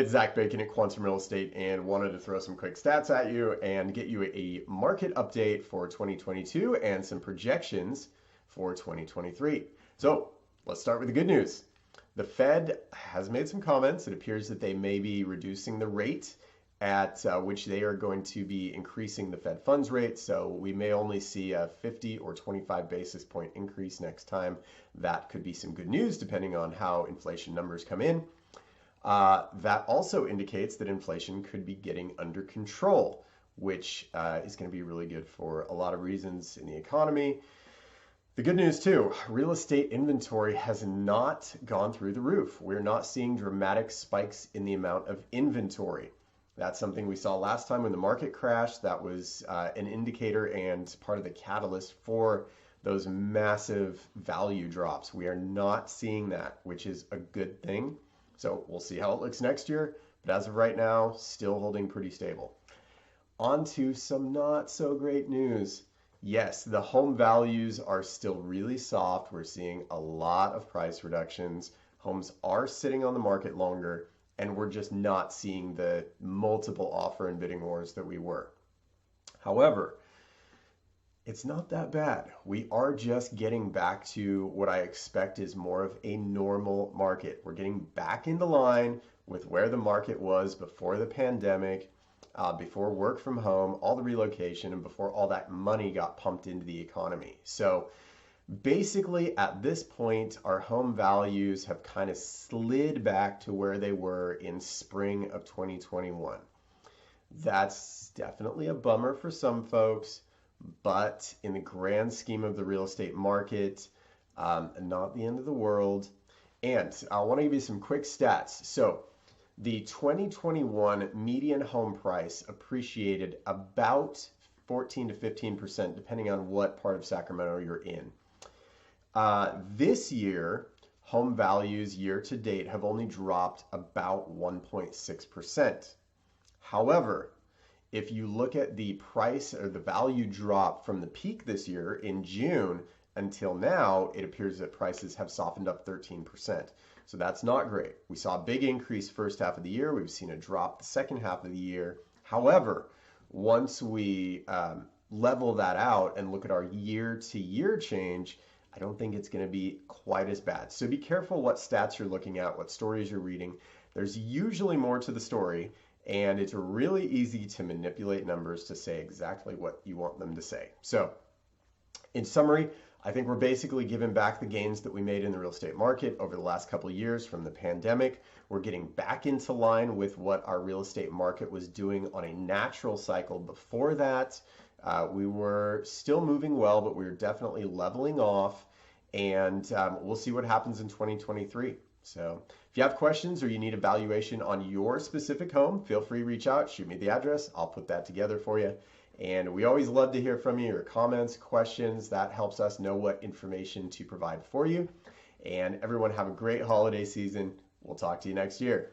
It's Zac Bacon at Quantum Real Estate and wanted to throw some quick stats at you and get you a market update for 2022 and some projections for 2023. So let's start with the good news. The Fed has made some comments. It appears that they may be reducing the rate at which they are going to be increasing the Fed funds rate. So we may only see a 50 or 25 basis point increase next time. That could be some good news depending on how inflation numbers come in. That also indicates that inflation could be getting under control, which is going to be really good for a lot of reasons in the economy. The good news too, real estate inventory has not gone through the roof. We're not seeing dramatic spikes in the amount of inventory. That's something we saw last time when the market crashed. That was an indicator and part of the catalyst for those massive value drops. We are not seeing that, which is a good thing. So we'll see how it looks next year, but as of right now, still holding pretty stable. On to some not so great news. Yes, the home values are still really soft. We're seeing a lot of price reductions. Homes are sitting on the market longer, and we're just not seeing the multiple offer and bidding wars that we were. However, it's not that bad. We are just getting back to what I expect is more of a normal market. We're getting back into line with where the market was before the pandemic, before work from home, all the relocation, and before all that money got pumped into the economy. So basically at this point, our home values have kind of slid back to where they were in spring of 2021. That's definitely a bummer for some folks. But in the grand scheme of the real estate market, not the end of the world. And I want to give you some quick stats. So the 2021 median home price appreciated about 14 to 15%, depending on what part of Sacramento you're in. This year, home values year to date have only dropped about 1.6%. However, if you look at the price or the value drop from the peak this year in June until now, it appears that prices have softened up 13%. So that's not great. We saw a big increase first half of the year. We've seen a drop the second half of the year. However, once we level that out and look at our year to year change, I don't think it's going to be quite as bad. So be careful what stats you're looking at, what stories you're reading. There's usually more to the story. And it's really easy to manipulate numbers to say exactly what you want them to say. So in summary, I think we're basically giving back the gains that we made in the real estate market over the last couple of years from the pandemic. We're getting back into line with what our real estate market was doing on a natural cycle before that. We were still moving well, but we were definitely leveling off. And we'll see what happens in 2023. So if you have questions or you need evaluation on your specific home, feel free to reach out, shoot me the address. I'll put that together for you. And we always love to hear from you, your comments, questions. That helps us know what information to provide for you. And everyone have a great holiday season. We'll talk to you next year.